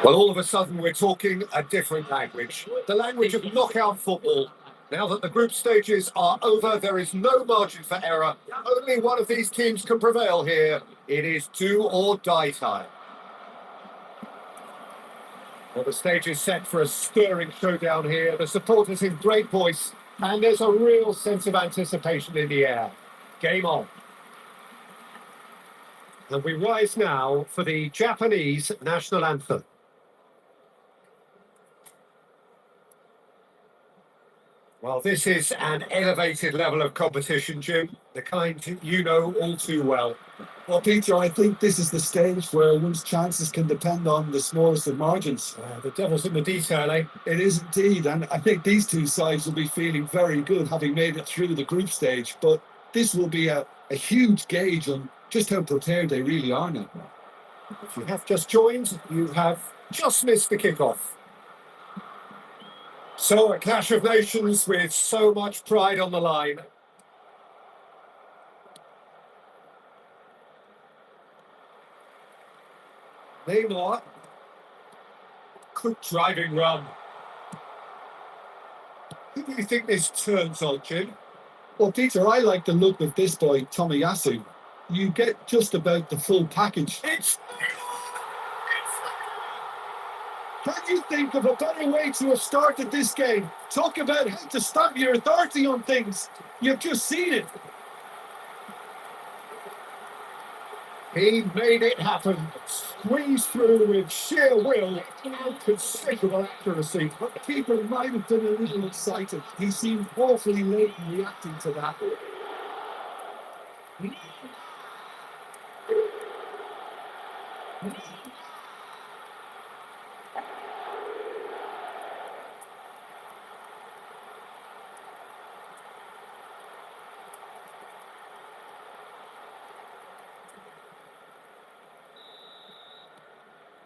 Well, all of a sudden, we're talking a different language. The language of knockout football. Now that the group stages are over, there is no margin for error. Only one of these teams can prevail here. It is do or die time. Well, the stage is set for a stirring showdown here. The supporters in great voice, and there's a real sense of anticipation in the air. Game on. And we rise now for the Japanese national anthem. Well, this is an elevated level of competition, Jim, the kind you know all too well. Well, Peter, I think this is the stage where one's chances can depend on the smallest of margins. The devil's in the detail, eh? It is indeed, and I think these two sides will be feeling very good having made it through the group stage, but this will be a huge gauge on just how prepared they really are now. If you have just joined, you have just missed the kickoff. So a clash of nations with so much pride on the line. Neymar. Quick driving run. Who do you think this turns on, Jim? Well, Peter, I like the look of this boy, Tomiyasu. You get just about the full package. Can you think of a better way to have started this game? Talk about how to stamp your authority on things. You've just seen it. He made it happen. Squeezed through with sheer will and considerable accuracy. But the keeper might have been a little excited. He seemed awfully late in reacting to that.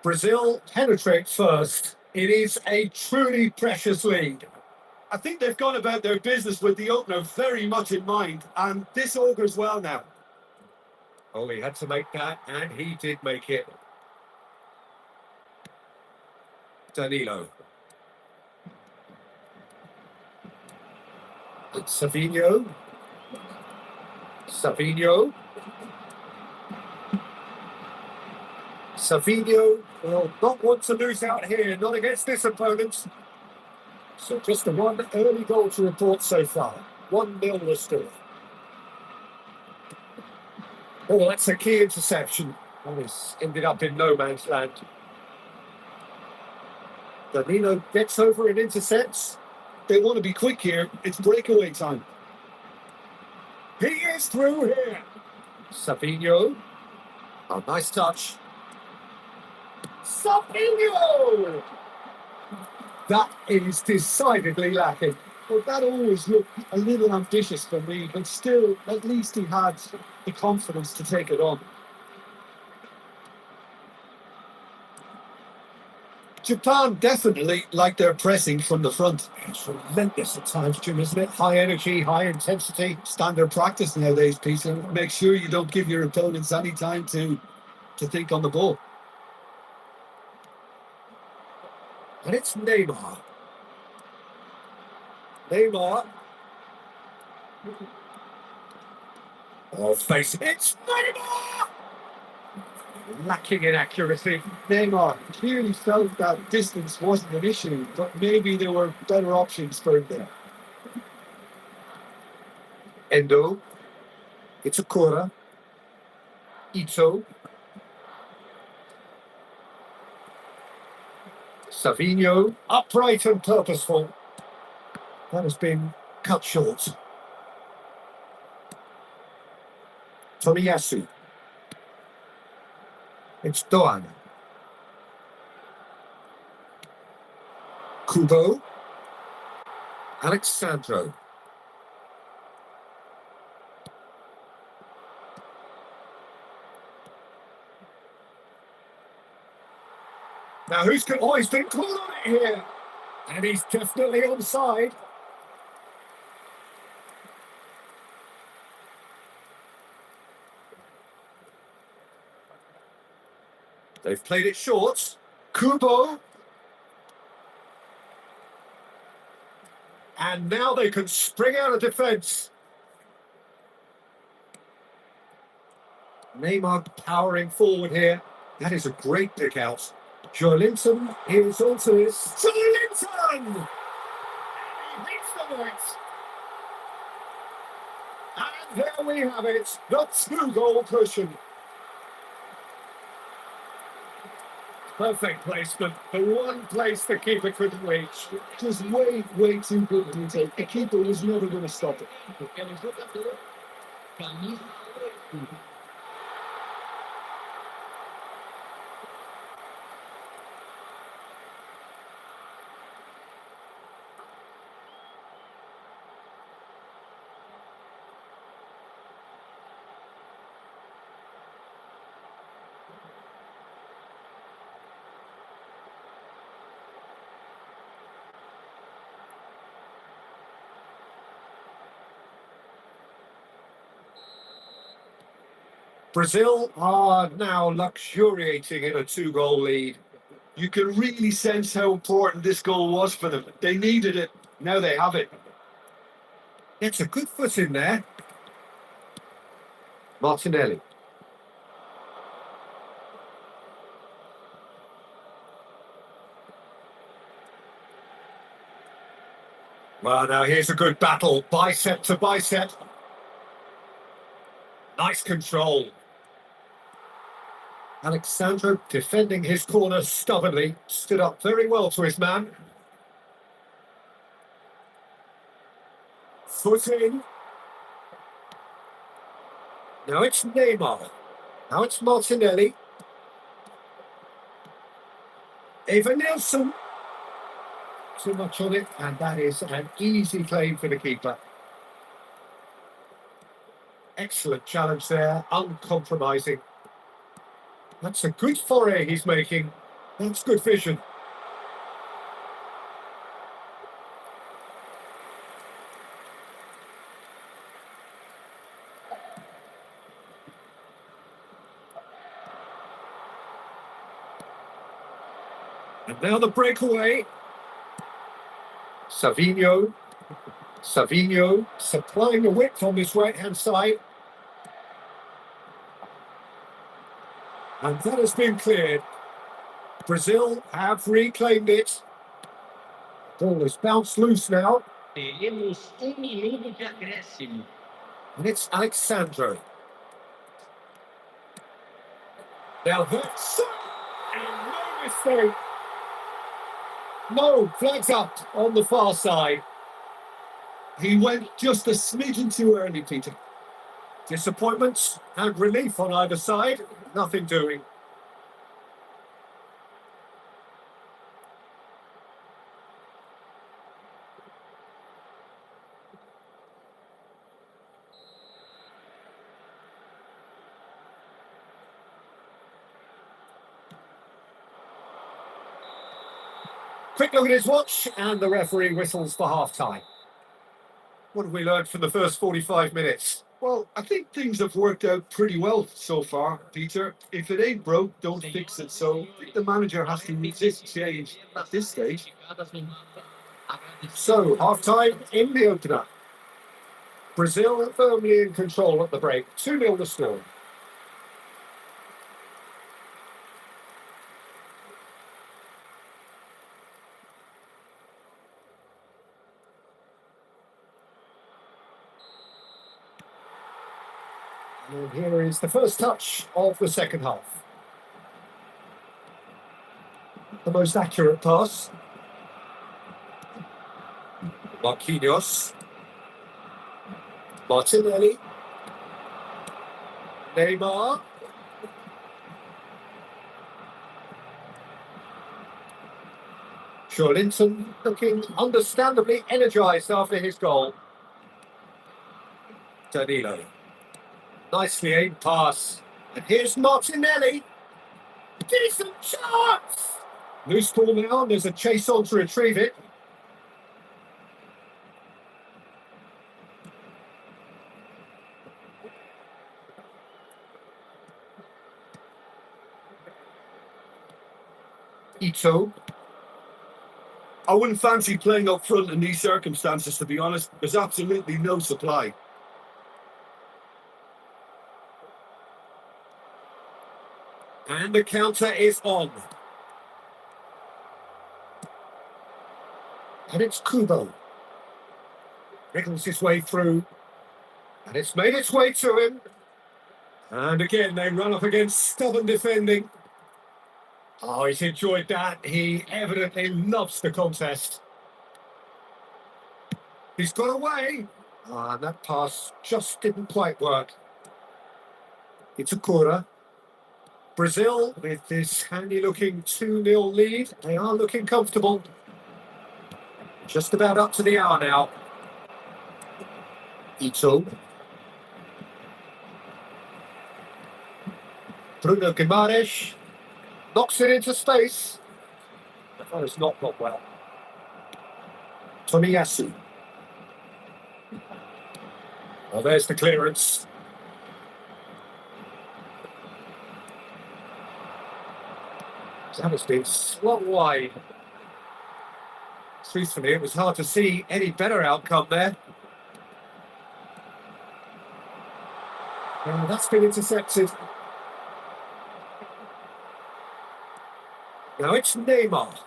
Brazil penetrate first. It is a truly precious lead. I think they've gone about their business with the opener very much in mind, and this augurs well now. Oh, he had to make that, and he did make it. Danilo. It's Savinho. Savinho. Savinho will not want to lose out here, not against this opponent. So just the one early goal to report so far. 1-0 the score. Oh, that's a key interception. And it's ended up in no man's land. Danilo gets over and intercepts. They want to be quick here. It's breakaway time. He is through here. Savinho. Oh, nice touch. Savinho! That is decidedly lacking. Well, that always looked a little ambitious for me, but still, at least he had the confidence to take it on. Japan definitely like their pressing from the front. It's relentless at times, Jim, isn't it? High energy, high intensity. Standard practice nowadays, Peter. Make sure you don't give your opponents any time to think on the ball. And it's Neymar. Neymar. Oh, face it. It's Neymar! Lacking in accuracy. Neymar clearly felt that distance wasn't an issue, but maybe there were better options for him there. Endo. Itakura. Ito. Savinho, upright and purposeful. That has been cut short. Tomiyasu. It's Doan. Kubo. Alexandro. Now who's going? Oh, he's been caught on it here. And he's definitely onside. They've played it short. Kubo. And now they can spring out of defence. Neymar powering forward here. That is a great pick out. Joelinton is onto this. Joelinton! And he hits the net. And there we have it. The 2-goal cushion. Perfect placement. The one place the keeper couldn't reach. Just way too good, Peter. The keeper was never going to stop it. Brazil are now luxuriating in a 2-goal lead. You can really sense how important this goal was for them. They needed it. Now they have it. It's a good foot in there. Martinelli. Well, now here's a good battle. Bicep to bicep. Nice control. Alexandro defending his corner stubbornly. Stood up very well to his man. Foot in. Now it's Neymar. Now it's Martinelli. Eva Nilsson. Too much on it, and that is an easy claim for the keeper. Excellent challenge there, uncompromising. That's a good foray he's making. That's good vision. And now the breakaway. Savinho supplying the width on this right-hand side. And that has been cleared. Brazil have reclaimed it. Ball is bounced loose now. Teremos minuto de acréscimo. And it's Alexandro. Now that's... And no mistake. No, flags up on the far side. He went just a smidgen too early, Peter. Disappointment and relief on either side. Nothing doing. Quick look at his watch, and the referee whistles for half-time. What have we learned from the first 45 minutes? Well, I think things have worked out pretty well so far, Peter. If it ain't broke, don't fix it. So I think the manager has to resist change at this stage. So, half-time in the opener. Brazil firmly in control at the break. 2-0 the score. And here is the first touch of the second half. The most accurate pass. Marquinhos. Martinelli. Neymar. Linton looking understandably energised after his goal. Danilo. Nicely aimed pass. And here's Martinelli. Decent chance! Loose ball now, and there's a chase on to retrieve it. Ito. I wouldn't fancy playing up front in these circumstances, to be honest. There's absolutely no supply. And the counter is on. And it's Kubo. Wriggles his way through. And it's made its way to him. And again, they run up against stubborn defending. Oh, he's enjoyed that. He evidently loves the contest. He's got away. Ah, and that pass just didn't quite work. It's Akura. Brazil, with this handy-looking 2-0 lead, they are looking comfortable. Just about up to the hour now. Ito. Bruno Guimaraes knocks it into space. That has not gone well. Tomiyasu. Well, there's the clearance. That has been swung wide. Truthfully, it was hard to see any better outcome there. And that's been intercepted. Now it's Neymar.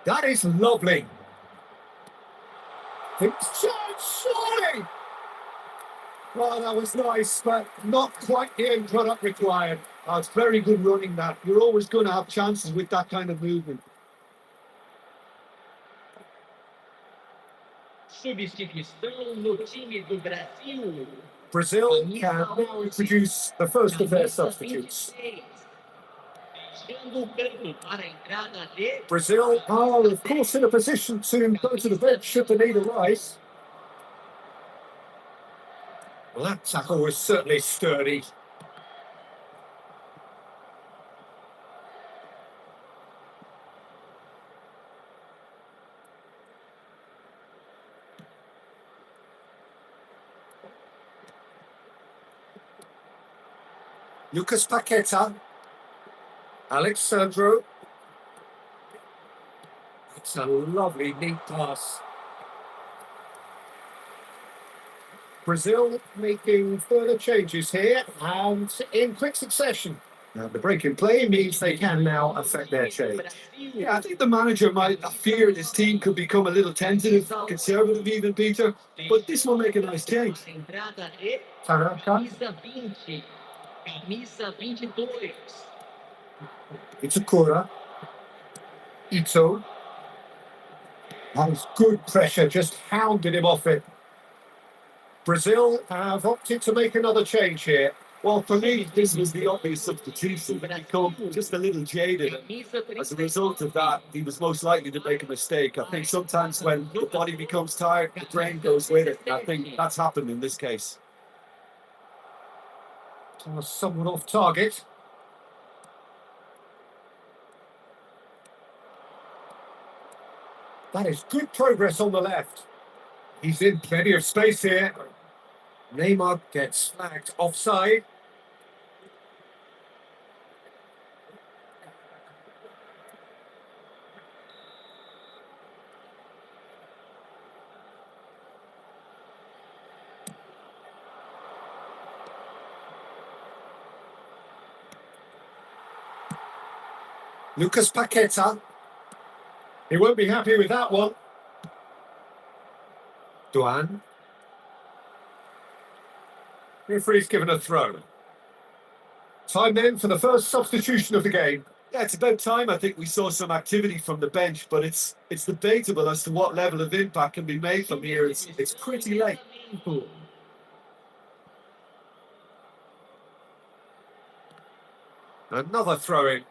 That is lovely. It's surely. Well, that was nice, but not quite the end product required. Oh, it's very good running that. You're always going to have chances with that kind of movement. Substituição no time do Brasil. Brazil can now introduce the first of their substitutes. Brazil are, of course, in a position to go to the bench should the need arise. Well, that tackle was certainly sturdy. Lucas Paqueta. Alexandro. It's a lovely, neat pass. Brazil making further changes here and in quick succession. Now, the break in play means they can now affect their change. Yeah, I think the manager might fear his team could become a little tentative, conservative even, Peter. But this will make a nice change. Taraka. It's Akura. Ito. That was good pressure, just hounded him off it. Brazil have opted to make another change here. Well, for me, this was the obvious substitution. He become just a little jaded. As a result of that, he was most likely to make a mistake. I think sometimes when the body becomes tired, the brain goes with it. I think that's happened in this case. Someone off target. That is good progress on the left. He's in plenty of space here. Neymar gets flagged offside. Lucas Paqueta. He won't be happy with that one. Duan. Referee's given a throw. Time then for the first substitution of the game. Yeah, it's about time I think we saw some activity from the bench, but it's debatable as to what level of impact can be made from here. It's pretty late. Another throw-in.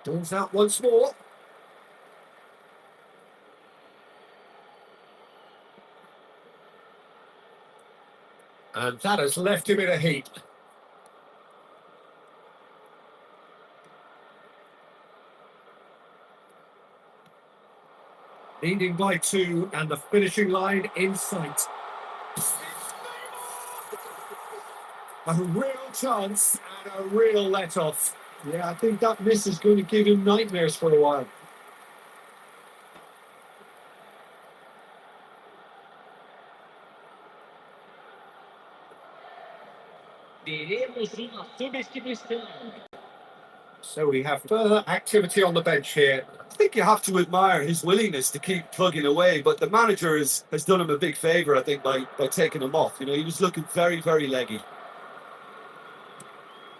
Balls out once more. And that has left him in a heap. Leading by 2 and the finishing line in sight. A real chance and a real let-off. Yeah, I think that miss is going to give him nightmares for a while. Teremos uma substituição. So we have further activity on the bench here. I think you have to admire his willingness to keep plugging away, but the manager has done him a big favour, I think, by taking him off. You know, he was looking very, very leggy.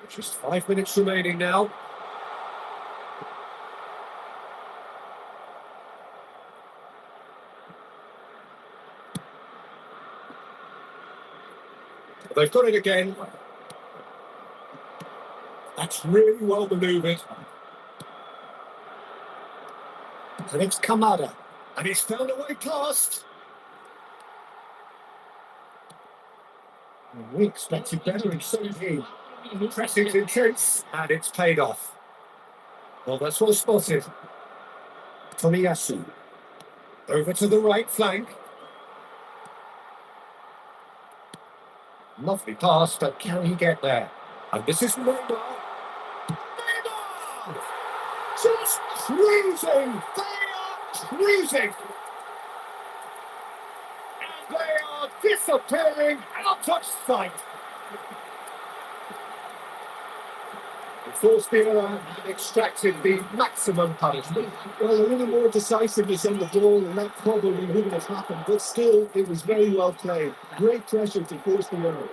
Just 5 minutes remaining now. They've got it again. That's really well manoeuvred. And it's Kamada. And he's found a way past. We expected better, and so did he. Pressing's intense, and it's paid off. Well, that's well spotted. Tomiyasu. Over to the right flank. Lovely pass, but can he get there? And this is Neymar. Neymar! Just cruising! They are cruising! And they are disappearing out of sight. Forced the error and extracted the maximum punishment. Well, a little more decisiveness on the ball, and that probably wouldn't have happened. But still, it was very well played. Great pressure to force the error.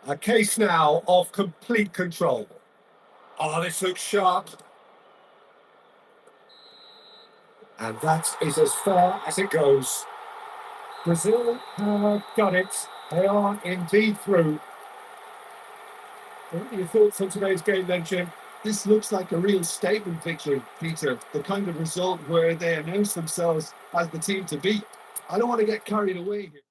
A case now of complete control. Oh, this looks sharp. And that is as far as it goes. Brazil have got it. They are indeed through. What are your thoughts on today's game then, Jim? This looks like a real statement victory, Peter. The kind of result where they announce themselves as the team to beat. I don't want to get carried away here.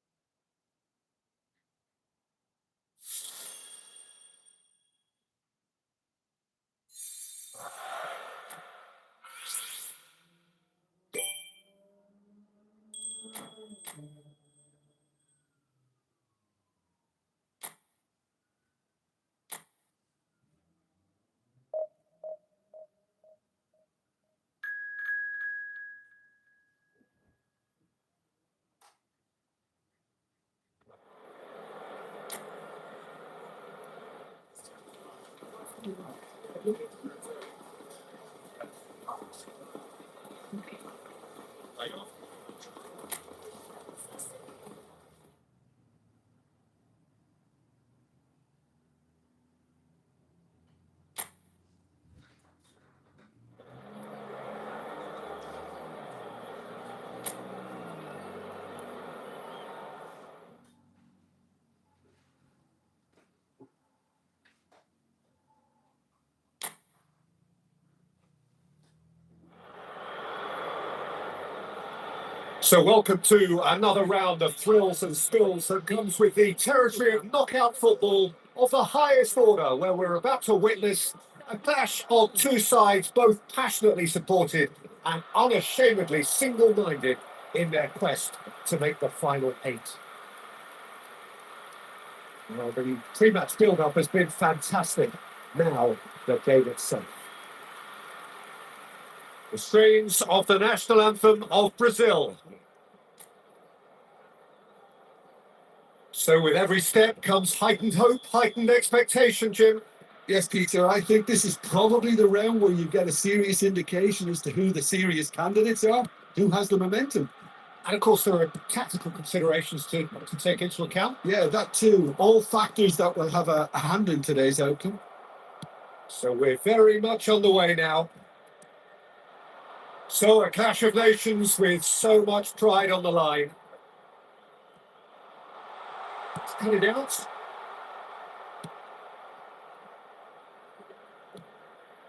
So welcome to another round of thrills and spills that comes with the territory of knockout football of the highest order, where we're about to witness a clash of two sides both passionately supported and unashamedly single-minded in their quest to make the final 8. Well, the pre-match build-up has been fantastic. Now, the game itself. The strains of the national anthem of Brazil. So with every step comes heightened hope, heightened expectation, Jim. Yes, Peter, I think this is probably the round where you get a serious indication as to who the serious candidates are, who has the momentum. And of course, there are tactical considerations to take into account. Yeah, that too. All factors that will have a hand in today's outcome. So we're very much on the way now. So a clash of nations with so much pride on the line. Let's cut it out.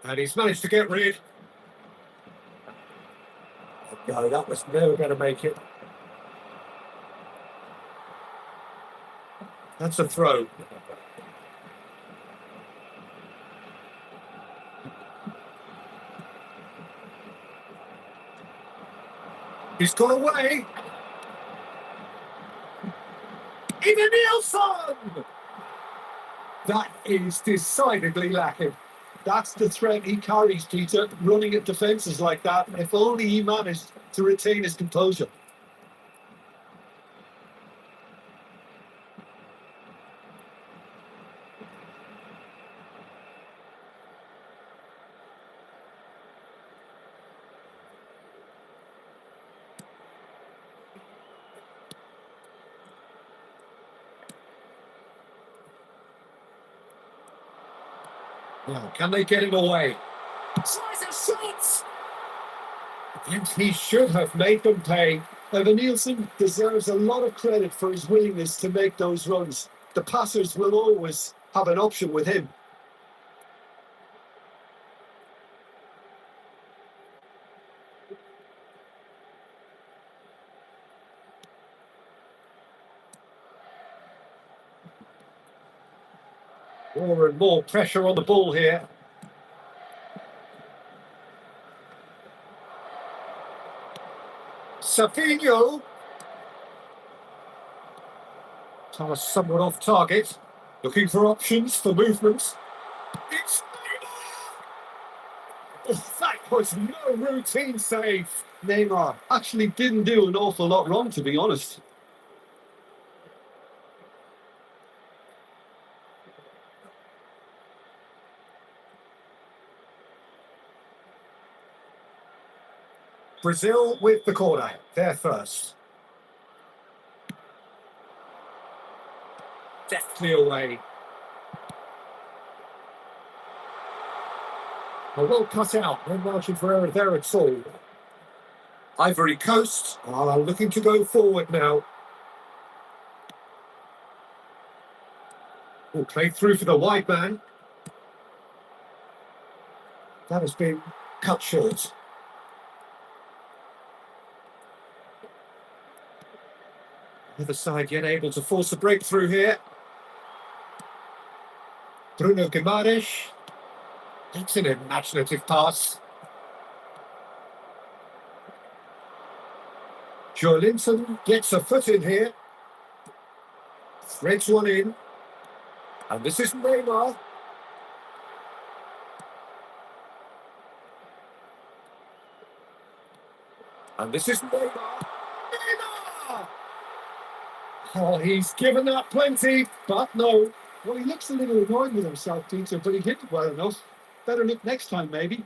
And he's managed to get rid. No, that was never going to make it. That's a throw. He's gone away. Even Nielsen! That is decidedly lacking. That's the threat he carries, Peter, running at defences like that. If only he managed to retain his composure. Now, can they get him away? Tries a shot! And he should have made them pay. Evan Nielsen deserves a lot of credit for his willingness to make those runs. The passers will always have an option with him. More and more pressure on the ball here. Savinho. Thomas somewhat off target. Looking for options for movement. It's Neymar! Oh, that was no routine save. Neymar actually didn't do an awful lot wrong, to be honest. Brazil with the corner. They're first. Deftly away. Well cut out. No margin for error there at all. Ivory Coast are looking to go forward now. Will play through for the wide man. That has been cut short. Neither side yet able to force a breakthrough here. Bruno Guimaraes. That's an imaginative pass. Joelinton gets a foot in here. Threads one in. And this is Neymar. And this is Neymar. Neymar! Oh, he's given that plenty, but no. Well, he looks a little annoyed with himself, Peter, but he hit it well enough. Better look next time, maybe.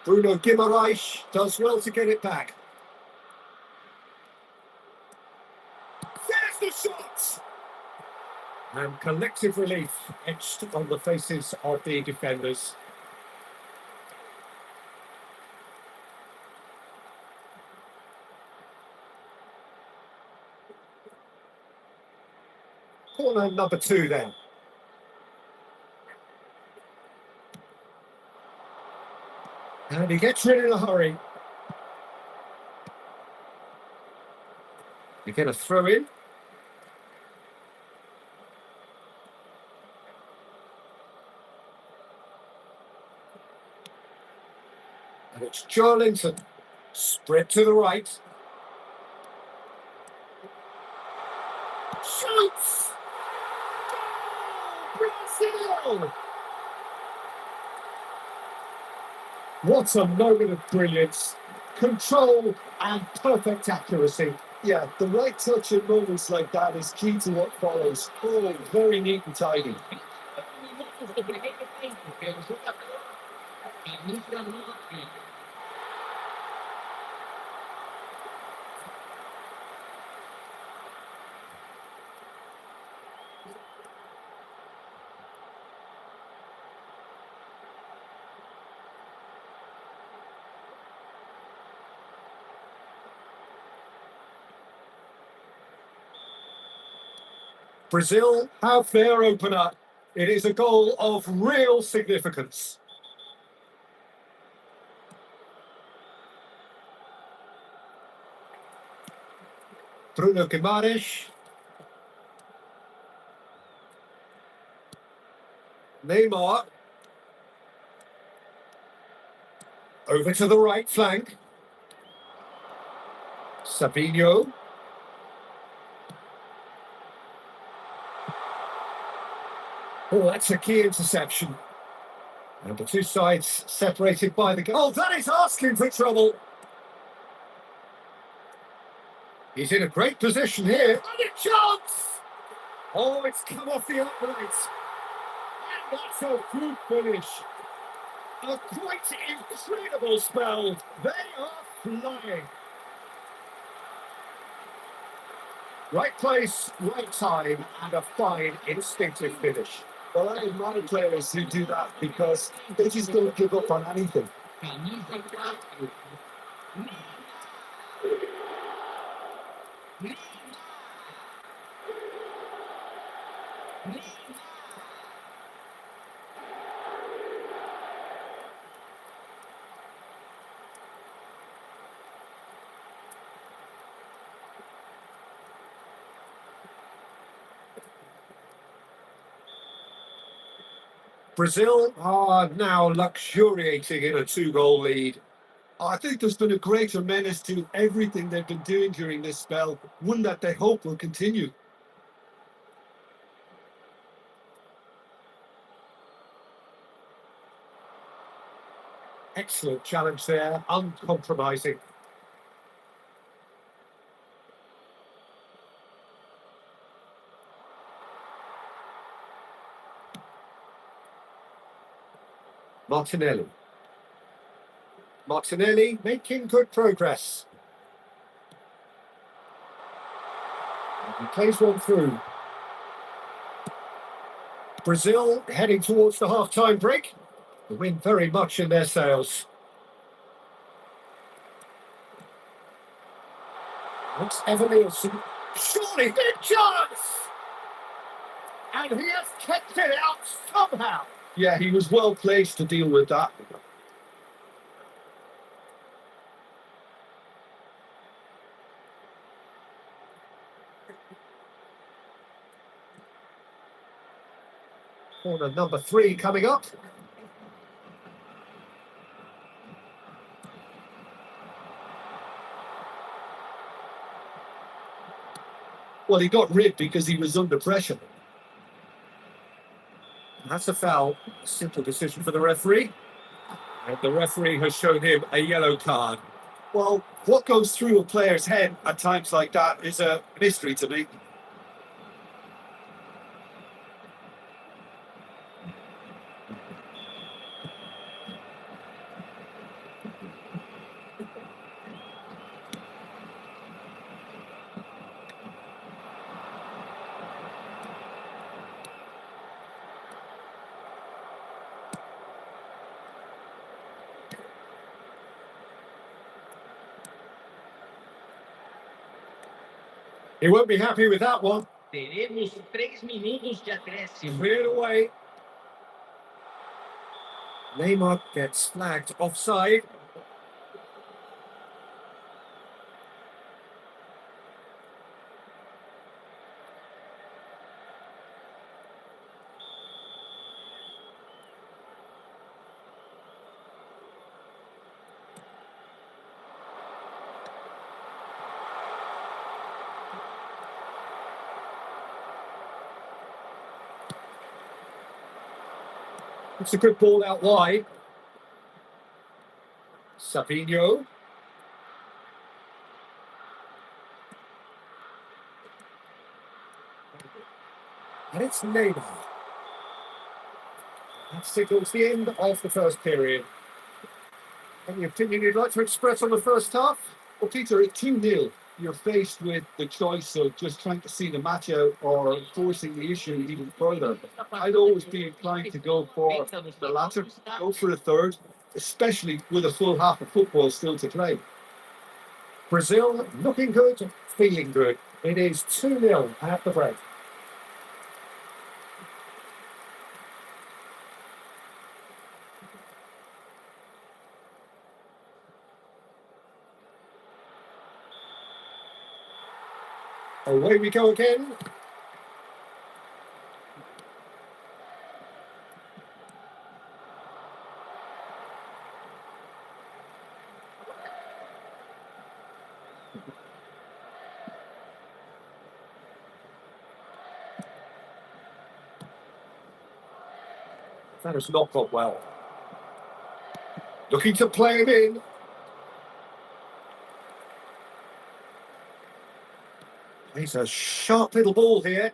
Bruno Guimaraes does well to get it back. There's the shot! And collective relief etched on the faces of the defenders. Corner number 2 then. And he gets rid in a hurry. You get a throw in. And it's Joelinton. Spread to the right. Shoots! Goal! Brazil! What a moment of brilliance. Control and perfect accuracy. Yeah, the right touch in moments like that is key to what follows. Oh, very neat and tidy. Brazil have their opener. It is a goal of real significance. Bruno Guimaraes. Neymar. Over to the right flank. Sabinho. Oh, that's a key interception. And the two sides separated by the goal. Oh, that is asking for trouble. He's in a great position here. And a chance! Oh, it's come off the upright. And that's a good finish. A quite incredible spell. They are flying. Right place, right time, and a fine instinctive finish. Well, I admire players who do that because they just don't give up on anything. Brazil are now luxuriating in a two-goal lead. I think there's been a greater menace to everything they've been doing during this spell, one that they hope will continue. Excellent challenge there, uncompromising. Martinelli. Martinelli making good progress. And he plays one through. Brazil heading towards the half-time break. The wind very much in their sails. Looks Evan Nielsen. Surely big chance! And he has kept it out somehow. Yeah, he was well placed to deal with that. Corner number 3 coming up. Well, he got rid because he was under pressure. That's a foul. A simple decision for the referee. And the referee has shown him a yellow card. Well, what goes through a player's head at times like that is a mystery to me. He won't be happy with that one. Teremos 3 minutos de acréscimo. Cleared away. Neymar gets flagged offside. It's a good ball out wide. Savinho. And it's Neymar. That signals the end of the first period. Any opinion you'd like to express on the first half? Well, Peter, at 2-0, you're faced with the choice of just trying to see the match out or forcing the issue even further. I'd always be inclined to go for the latter, go for a third, especially with a full half of football still to play. Brazil looking good, feeling good. It is 2-0 at the break. Away we go again. That has not gone well. Looking to play him in. He's a sharp little ball here.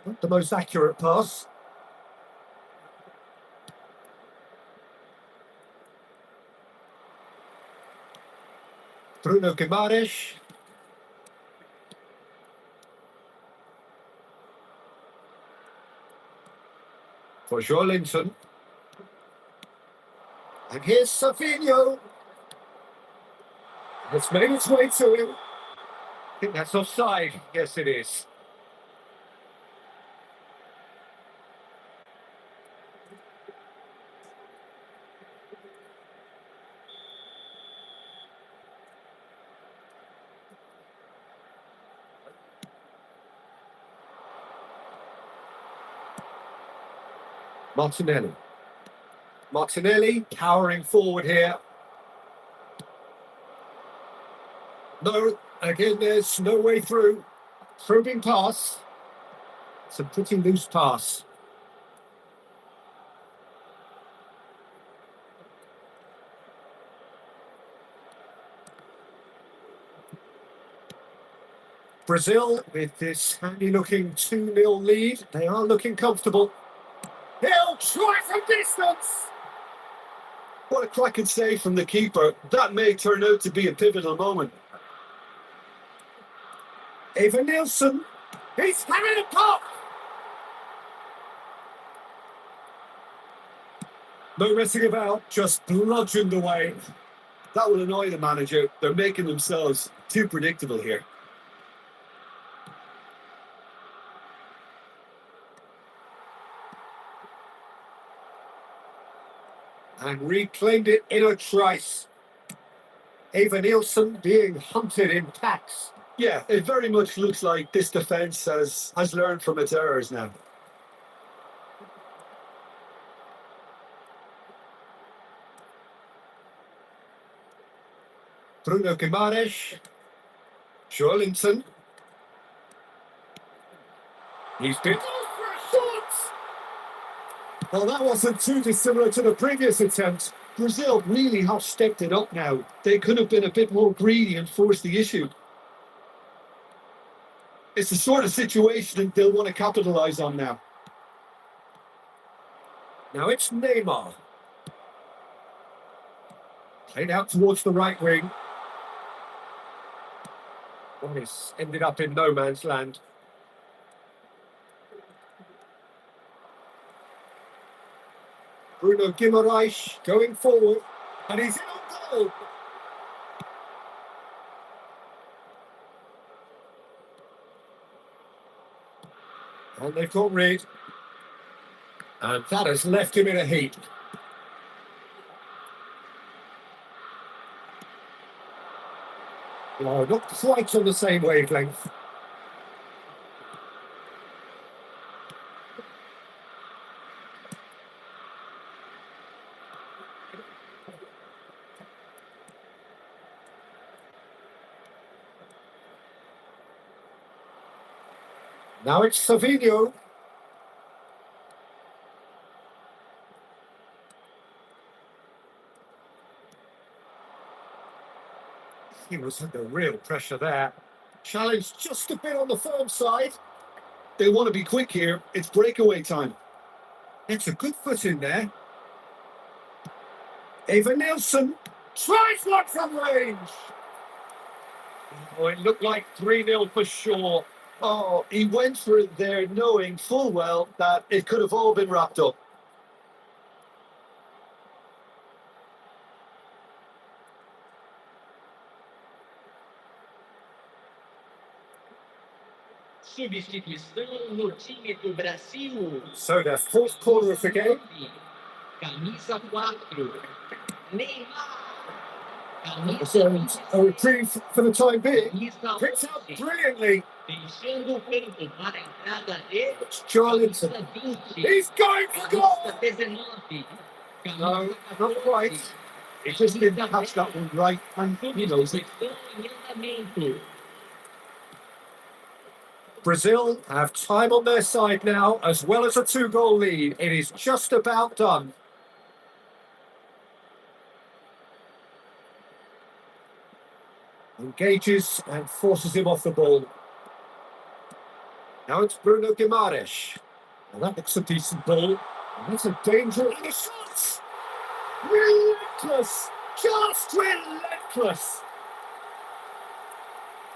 Not the most accurate pass. Bruno Guimaraes. For Joelinton. And here's Savinho. It's made its way to him. I think that's offside. Yes, it is. Martinelli. Martinelli powering forward here. No, again, there's no way through. Probing pass. It's a pretty loose pass. Brazil, with this handy-looking 2-0 lead, they are looking comfortable. He'll try from distance! What a cracking save from the keeper. That may turn out to be a pivotal moment. Ivan Nielsen, he's having a pop! No messing about, just bludgeoned away. That will annoy the manager. They're making themselves too predictable here. And reclaimed it in a trice. Ivan Nielsen being hunted in packs. Yeah, it very much looks like this defence has learned from its errors now. Bruno Guimaraes. Joelinton. He's been for a shot! Well, that wasn't too dissimilar to the previous attempt. Brazil really have stepped it up now. They could have been a bit more greedy and forced the issue. It's the sort of situation they'll want to capitalise on now. Now it's Neymar. Played out towards the right wing. Well, he's ended up in no man's land. Bruno Guimaraes going forward. And he's in on goal. And they've got rid. And that has left him in a heap. Oh, not quite on the same wavelength. Now it's Savinho. He was under real pressure there. Challenge just a bit on the firm side. They want to be quick here. It's breakaway time. It's a good foot in there. Eva Nielsen tries one from range. Oh, it looked like 3-0 for sure. Oh, he went for it there knowing full well that it could have all been wrapped up. Substituição no time do Brasil. So their fourth corner of the game. Camisa 4. Neymar. And a reprieve for the time being. Camisa Picked up 11. brilliantly. Deixando o campo para a entrada de It's Charlton. camisa 20. He's going for goal! Camisa 19. No, not quite. He just didn't catch that one right, and he knows it. Substituição em andamento. Brazil have time on their side now, as well as a 2-goal lead. It is just about done. Engages and forces him off the ball. Now it's Bruno Guimaraes. Well, that looks a decent ball. And that's a danger. And a shot! Relentless! Just relentless!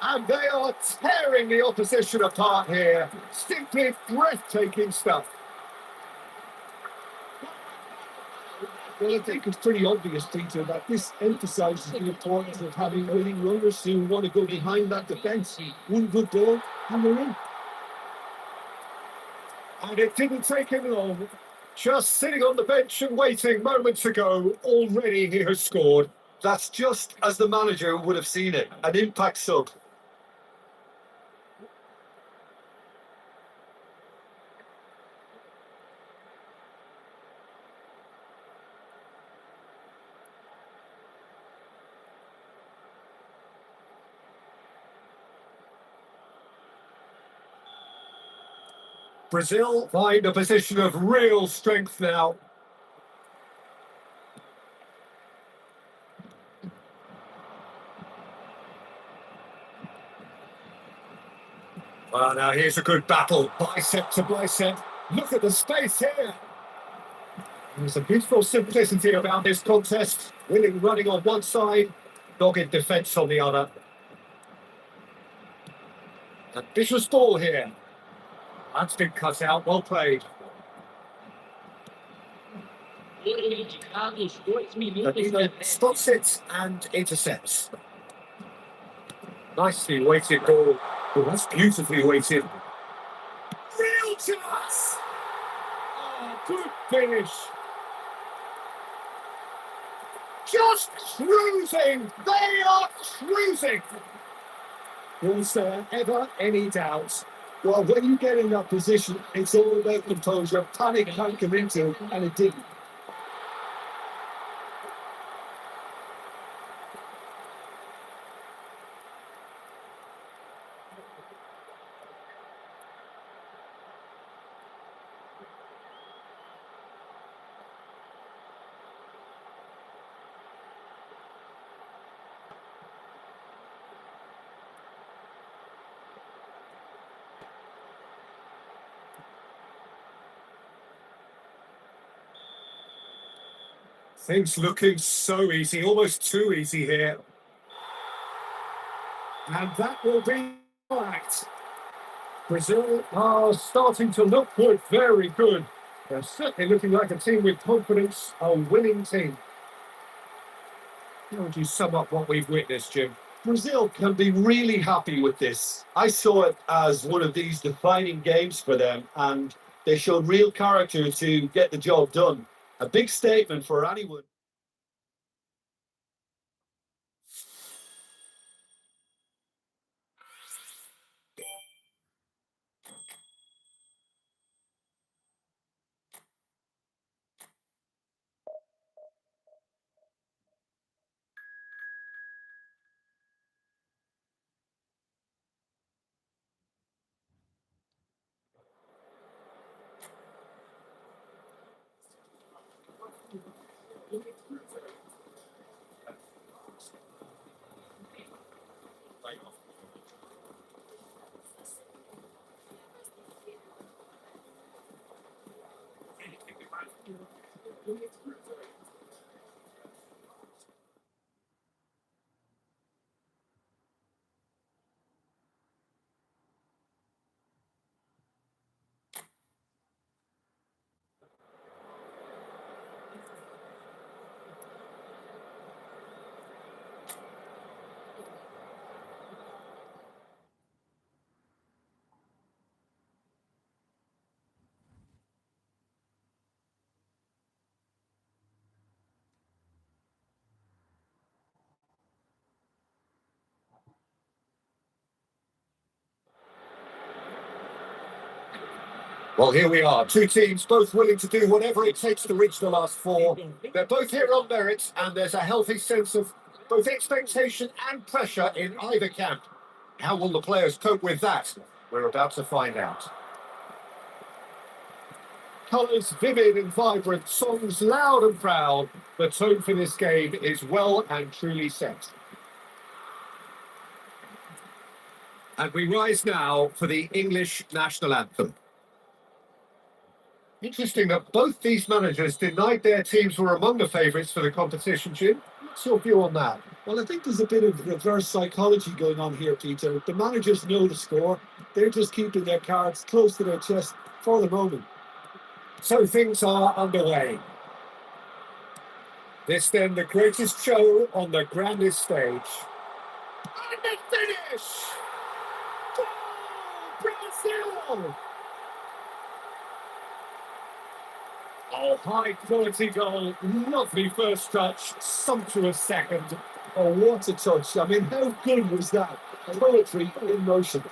And they are tearing the opposition apart here. Simply breathtaking stuff. Well, I think it's pretty obvious, Peter, that this emphasises the importance of having winning runners who want to go behind that defence. One good ball, and we're in. And it didn't take him long. Just sitting on the bench and waiting moments ago, already he has scored. That's just as the manager would have seen it, an impact sub. Brazil find a position of real strength now. Well, now here's a good battle, bicep to bicep. Look at the space here. There's a beautiful simplicity about this contest. Winning running on one side, dogged defence on the other. Ambitious ball here. That's been cut out, well played. Foram indicados 2 minutos de Danilo acréscimo. spots it and intercepts. Nicely weighted ball. Oh, that's beautifully weighted. Real chance! Oh, good finish. Just cruising! They are cruising! Was there ever any doubt? Well, when you get in that position, it's all about composure. Panic can't come into it, and it didn't. Things looking so easy, almost too easy here. And that will be correct. Brazil are starting to look good, very good. They're certainly looking like a team with confidence, a winning team. How would you sum up what we've witnessed, Jim? Brazil can be really happy with this. I saw it as one of these defining games for them, and they showed real character to get the job done. A big statement for anyone. Well, here we are. Two teams both willing to do whatever it takes to reach the last four. They're both here on merit, and there's a healthy sense of both expectation and pressure in either camp. How will the players cope with that? We're about to find out. Colours vivid and vibrant, songs loud and proud. The tone for this game is well and truly set. And we rise now for the English national anthem. Interesting that both these managers denied their teams were among the favourites for the competition, Jim. What's your view on that? Well, I think there's a bit of reverse psychology going on here, Peter. The managers know the score. They're just keeping their cards close to their chest for the moment. So things are underway. This then the greatest show on the grandest stage. And the finish! Goal, Brazil! Oh, high quality goal, lovely first touch, sumptuous second. Oh, what a touch. I mean, how good was that? Poetry in motion.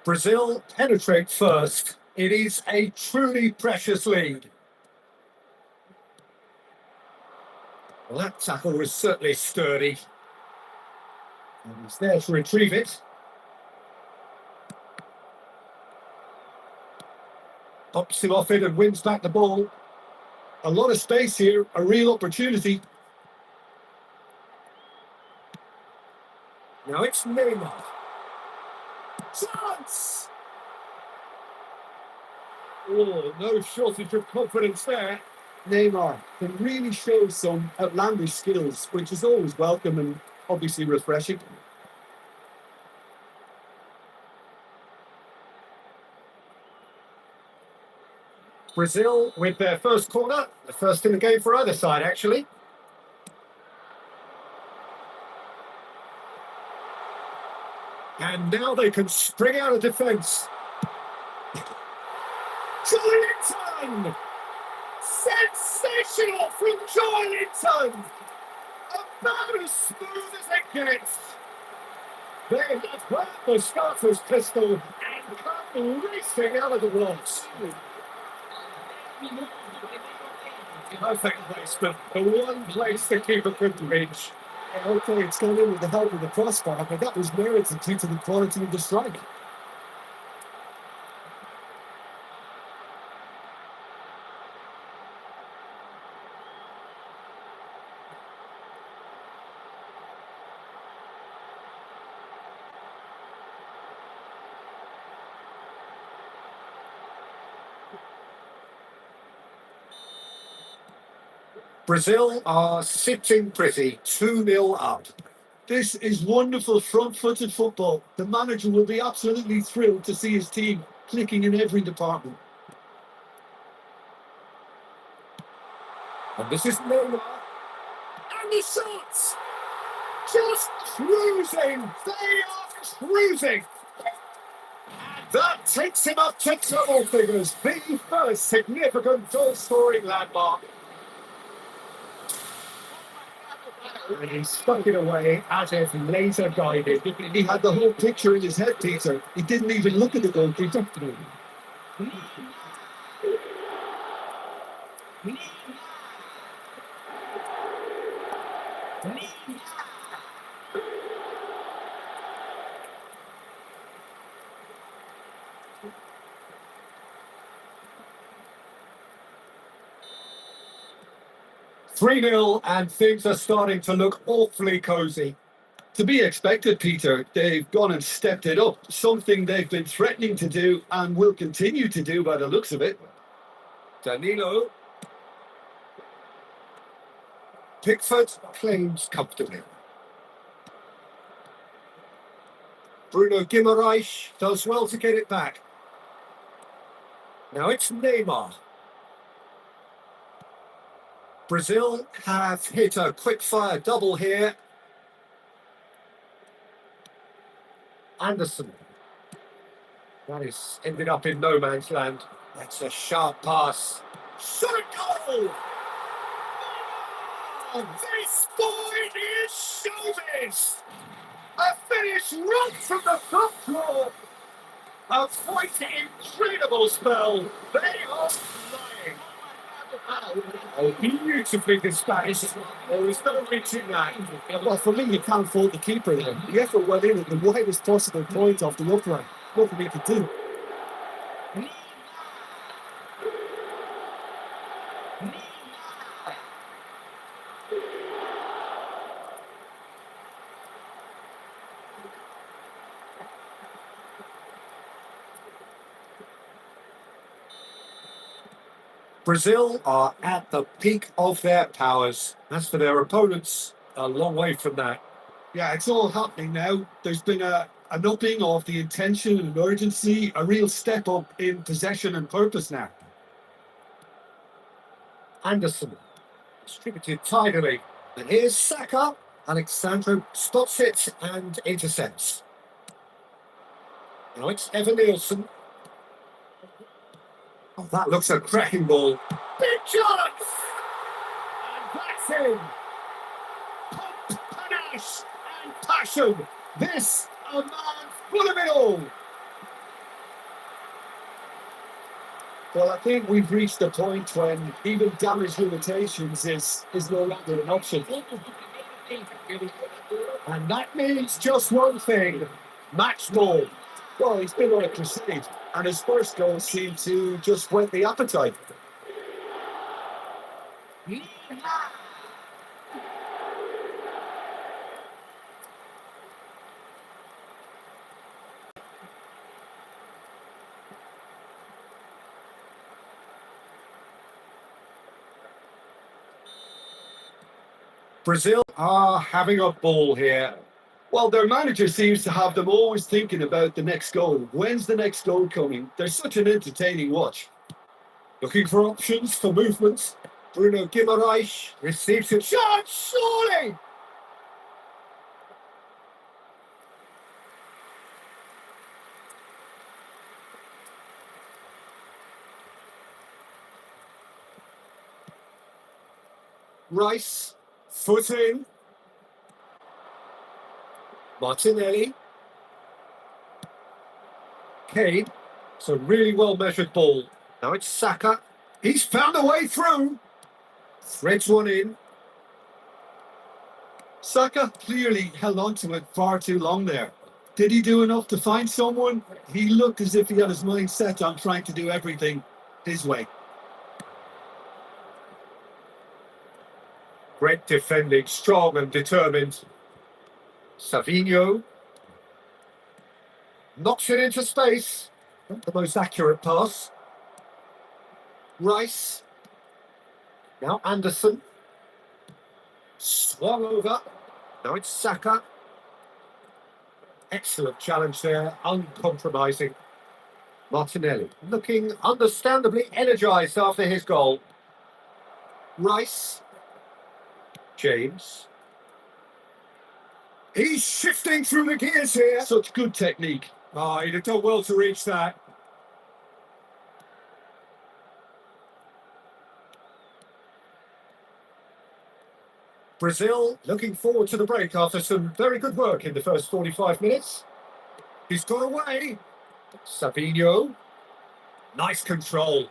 Brazil penetrate first. It is a truly precious lead. Well, that tackle was certainly sturdy. And he's there to retrieve it. Pops him off it and wins back the ball. A lot of space here, a real opportunity. Now it's Neymar. Chance! Oh, no shortage of confidence there. Neymar can really show some outlandish skills, which is always welcome and obviously refreshing. Brazil with their first corner, the first in the game for either side, actually. And now they can spring out of defence. Joelinton! Sensational from Joelinton! About as smooth as it gets. They have heard the starter's pistol and come racing out of the blocks. Perfect placement, the one place the keeper couldn't reach. Okay, it's gone in with the help of the crossbar, but that was merited due to the quality of the strike. Brazil are sitting pretty, 2-0 up. This is wonderful front-footed football. The manager will be absolutely thrilled to see his team clicking in every department. And this is Neymar. And the shots! Just cruising! They are cruising! That takes him up to double figures, the first significant goal-scoring landmark. And he stuck it away as if laser guided. He had the whole picture in his head, Peter. He didn't even look at the goalkeeper. Three 0 and things are starting to look awfully cosy. To be expected, Peter. They've gone and stepped it up. Something they've been threatening to do and will continue to do by the looks of it. Danilo. Pickford claims comfortably. Bruno Guimaraes does well to get it back. Now it's Neymar. Brazil have hit a quick-fire double here. Anderson. That is ended up in no man's land. That's a sharp pass. Shot goal! Oh, this boy is showbiz! A finish right from the top floor. A quite incredible spell. They are flying. Oh, beautifully dispatched. There is no reaching that. Well, for me, you can't fault the keeper there. The effort went in at the widest possible point off the upright. Nothing he could do. Brazil are at the peak of their powers. As for their opponents, a long way from that. Yeah, it's all happening now. There's been an upping of the intention and urgency, a real step up in possession and purpose now. Anderson distributed tidily. And here's Saka. Alexandro spots it and intercepts. Now it's Evan Nielsen. Oh, that looks a cracking ball. Big chance! And that's in. Pump, panache, and passion. This a man full of it all. Well, I think we've reached a point when even damage limitations is no longer an option. And that means just one thing. Match ball. Well, he's been on a crusade, and his first goal seemed to just whet the appetite. Brazil are having a ball here. Well, their manager seems to have them always thinking about the next goal. When's the next goal coming? They're such an entertaining watch. Looking for options for movement. Bruno Guimaraes receives a chance, surely! Rice, foot in. Martinelli. Kane. It's a really well-measured ball. Now it's Saka. He's found a way through. Threads one in. Saka clearly held on to it far too long there. Did he do enough to find someone? He looked as if he had his mind set on trying to do everything his way. Great defending, strong and determined. Savinho. Knocks it into space. Not the most accurate pass. Rice. Now Anderson. Swung over. Now it's Saka. Excellent challenge there, uncompromising. Martinelli looking understandably energised after his goal. Rice. James. He's shifting through the gears here. Such good technique. Oh, he'd have done well to reach that. Brazil looking forward to the break after some very good work in the first 45 minutes. He's got away. Savinho. Nice control.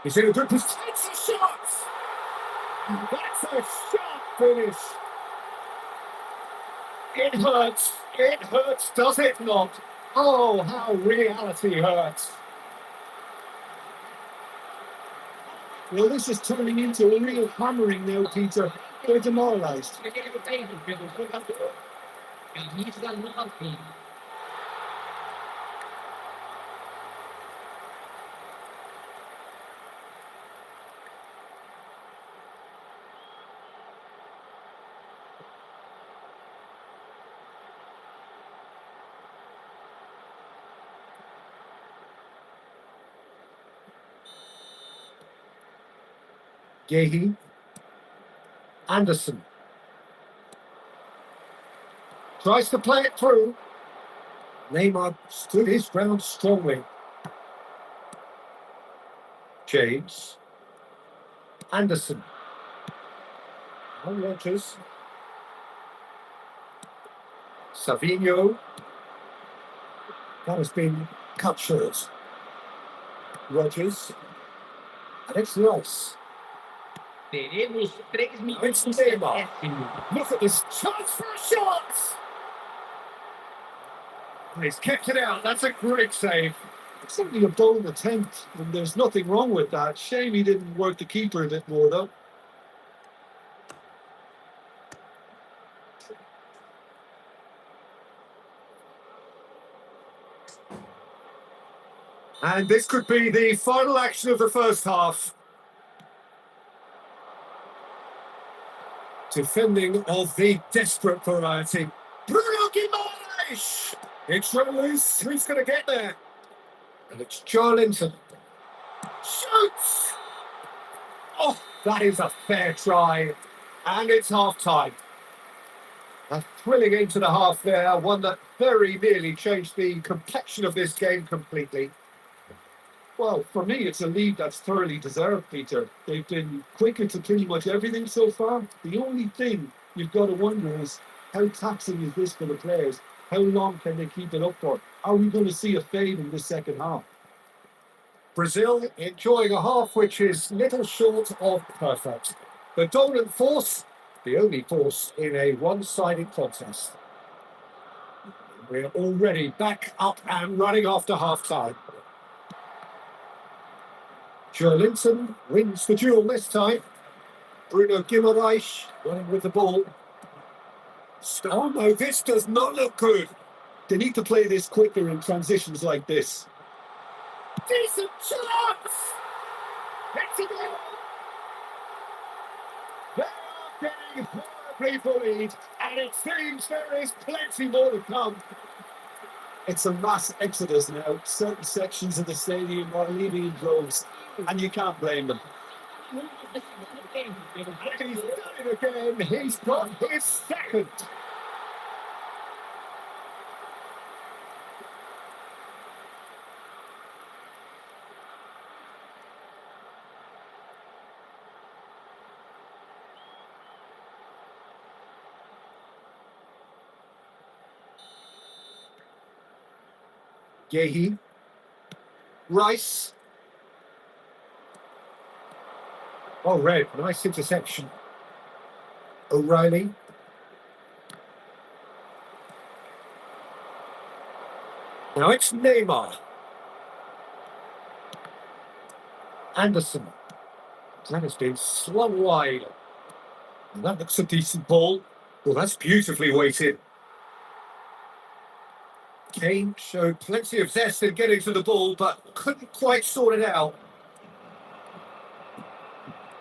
He's in a good position. It's a shot! That's a sharp finish. It hurts. It hurts, does it not? Oh, how reality hurts. Well, this is turning into a real hammering now, Peter. They're demoralised. Yehi. Anderson. Tries to play it through. Neymar stood his ground strongly. James. Anderson. On Rogers. Savinho. That has been cut short. Rogers. And it's Rice. Teremos 3 It's minutos e Neymar. 10 minutos. Look at this chance for a shot! He's kicked it out. That's a great save. It's only a bold attempt, and there's nothing wrong with that. Shame he didn't work the keeper a bit more, though. And this could be the final action of the first half. Defending of the desperate variety. Bruno Guimaraes! It's loose. Who's going to get there? And it's Joelinton. Shoots! Oh, that is a fair try. And it's half-time. A thrilling into the half there, one that very nearly changed the complexion of this game completely. Well, for me, it's a lead that's thoroughly deserved, Peter. They've been quicker to pretty much everything so far. The only thing you've got to wonder is, how taxing is this for the players? How long can they keep it up for? Are we going to see a fade in the second half? Brazil enjoying a half which is little short of perfect. The dominant force, the only force in a one-sided contest. We're already back up and running after half-time. Joelinton wins the duel this time. Bruno Guimaraes running with the ball. Oh no, this does not look good. They need to play this quicker in transitions like this. Decent chance! It's a goal! They are getting horribly bullied, and it seems there is plenty more to come. It's a mass exodus now. Certain sections of the stadium are leaving in droves, and you can't blame them. And he's done it again. He's got his second. Yehi. Rice. Oh, Red, nice interception. O'Reilly. Now it's Neymar. Anderson. That has been slung wide. And that looks a decent ball. Well, that's beautifully weighted. Kane showed plenty of zest in getting to the ball, but couldn't quite sort it out.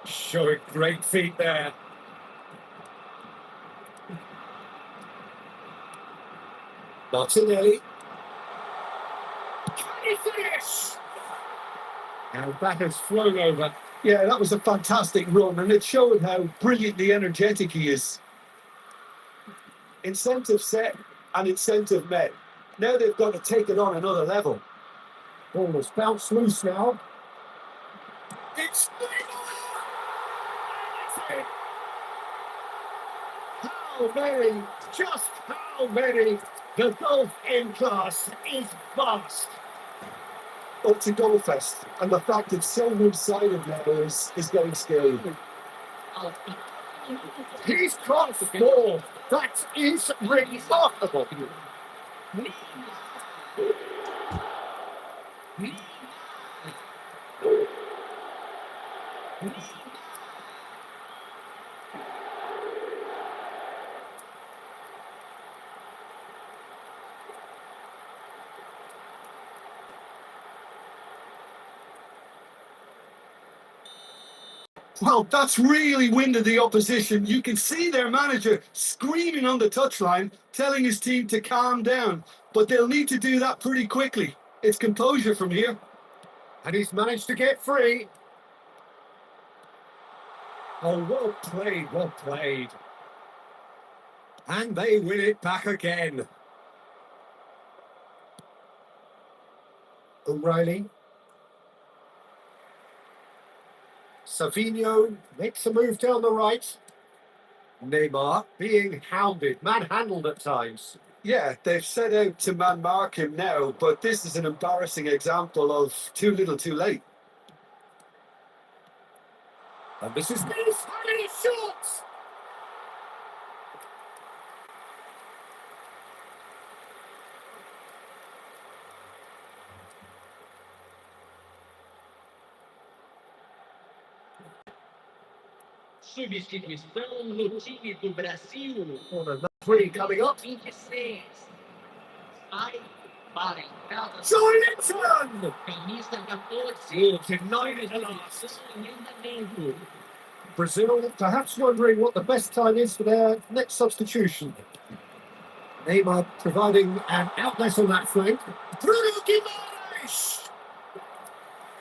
Showing great feet there. Martinelli. Can he finish? And that has flown over. Yeah, that was a fantastic run, and it showed how brilliantly energetic he is. Incentive set and incentive met. Now they've got to take it on another level. Ball has bounced loose now. It's how many, just how many, the golf in class is vast. Well, it's a goal fest, and the fact it's so one-sided now is getting scary. He's crossed the ball. That is remarkable. Well, that's really winded the opposition. You can see their manager screaming on the touchline, telling his team to calm down. But they'll need to do that pretty quickly. It's composure from here. And he's managed to get free. Oh, well played, well played. And they win it back again. O'Reilly. Savinho makes a move down the right. Neymar being hounded, manhandled at times. Yeah, they've set out to man mark him now, but this is an embarrassing example of too little too late. And this is his shot! Substituição no time do Brasil. Three coming up. 26. Sai para a entrada. Johnson! Camisa 14. Denied it at last. Emendamento. Brazil perhaps wondering what the best time is for their next substitution. Neymar providing an outlet on that flank. Bruno Guimaraes!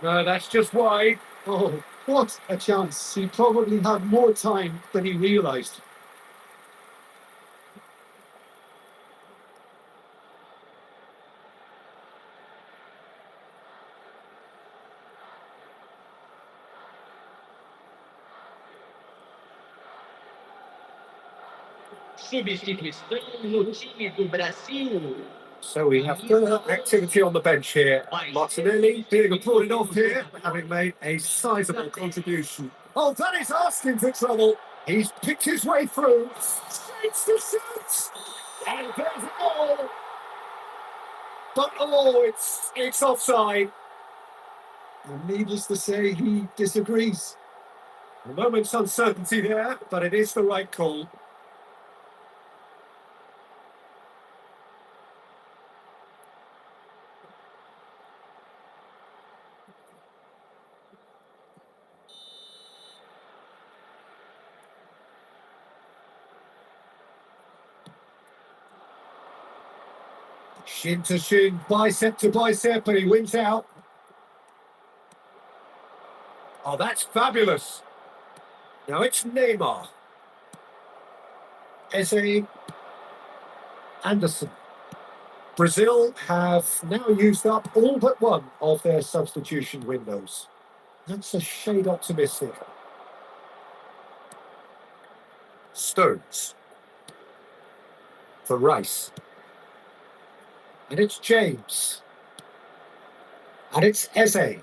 No, that's just wide. Oh, what a chance. He probably had more time than he realised. Substituição no time do Brasil. So we have further activity on the bench here. Martinelli being applauded off here, having made a sizable contribution. Oh, that is asking for trouble. He's picked his way through. Shoots the shoot! And there's a goal! But oh, it's offside. And needless to say, he disagrees. A moment's uncertainty there, but it is the right call. Shin to shin, bicep to bicep, and he wins out. Oh, that's fabulous. Now it's Neymar. Eze. Anderson. Brazil have now used up all but one of their substitution windows. That's a shade optimistic. Stones. For Rice. And it's James. And it's Eze.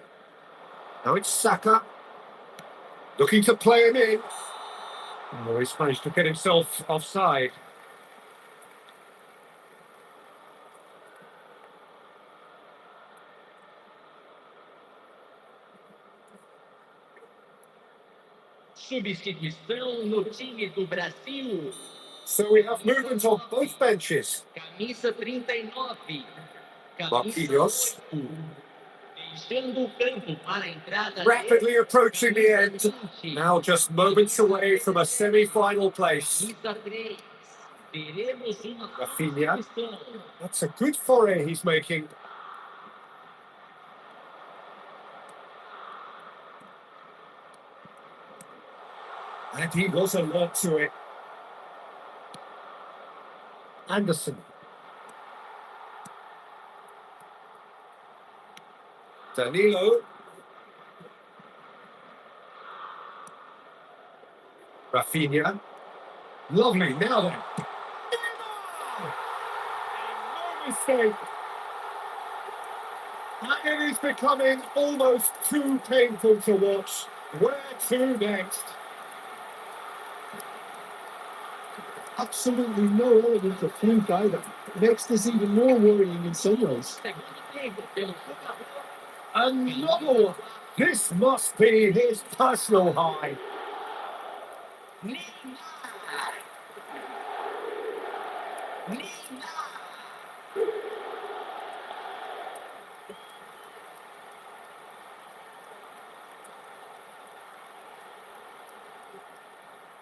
Now it's Saka. Looking to play him in. Oh, he's managed to get himself offside. Substituição no time do Brasil. So we have movement on both benches. Camisa 39. Marquinhos. Deixando o campo para a entrada. Rapidly approaching the end. Now just moments away from a semi-final place. Camisa 3. Teremos uma Rafinha. substituição. That's a good foray he's making. And he was alert to it. Anderson. Danilo. Rafinha. Lovely, now then. No mistake. And it is becoming almost too painful to watch. Where to next? Absolutely no element of fluke either. Makes this even more worrying in some ways. Another one. This must be his personal high.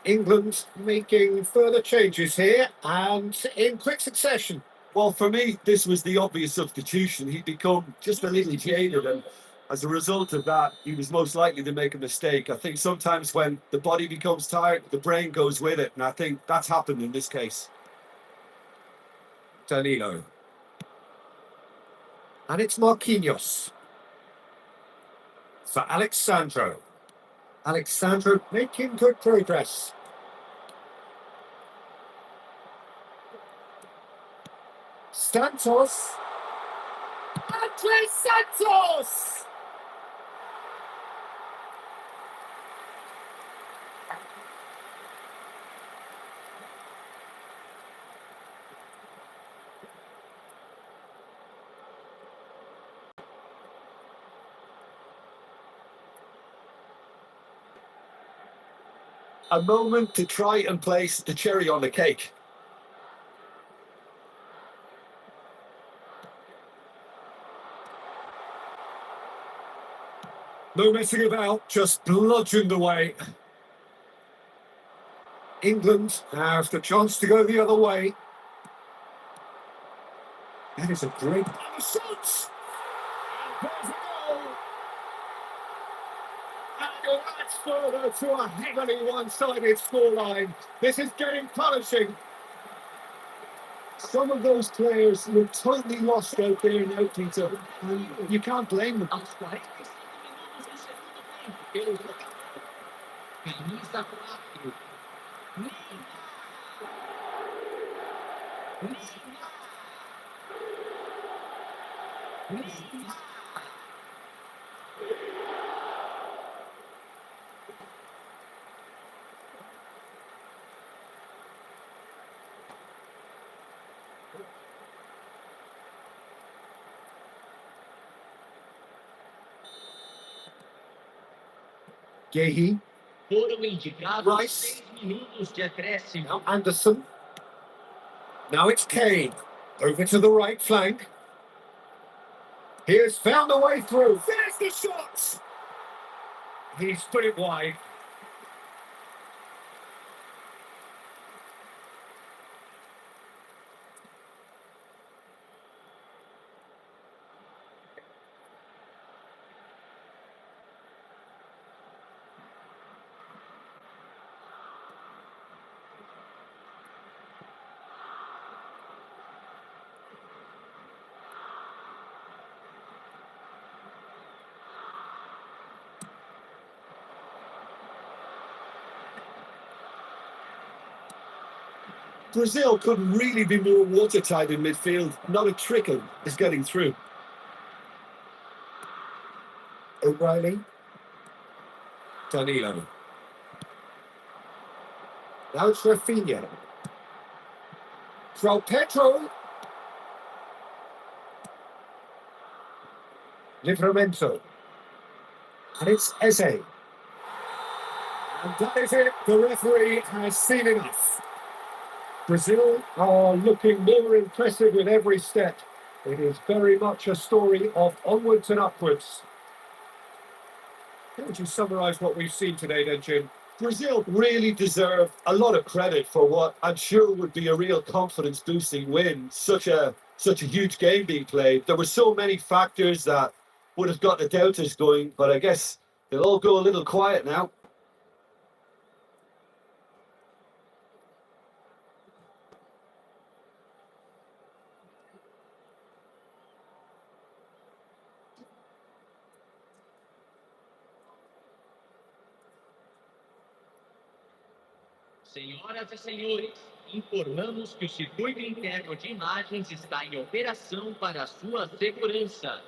England making further changes here and in quick succession. Well, for me, this was the obvious substitution. He'd become just a little jaded, and As a result of that, he was most likely to make a mistake. I think sometimes when the body becomes tired, the brain goes with it. And I think that's happened in this case. Danilo. And it's Marquinhos. For Alexandro. Alexandro making good progress. Santos. Andre Santos! A moment to try and place the cherry on the cake. No messing about, just bludgeoned away. England have the chance to go the other way. That is a great shot! And there's a goal! And that's further to a heavily one-sided scoreline. This is getting punishing. Some of those players look totally lost out there now, Peter. And you can't blame them. Camisa 4. Gehi. Foram indicados Rice. 6 minutos de acréscimo. Now Anderson. Now it's Kane. Over to the right flank. He has found a way through. There's the shot! He's put it wide. Brazil couldn't really be more watertight in midfield. Not a trickle is getting through. O'Reilly. Danilo. Now it's Rafinha. João Pedro. Livramento. And it's Eze. And that is it. The referee has seen enough. Brazil are looking more impressive with every step. It is very much a story of onwards and upwards. How would you summarise what we've seen today then, Jim? Brazil really deserve a lot of credit for what I'm sure would be a real confidence-boosting win. Such a huge game being played. There were so many factors that would have got the doubters going, but I guess they'll all go a little quiet now. Senhoras e senhores, informamos que o circuito interno de imagens está em operação para sua segurança.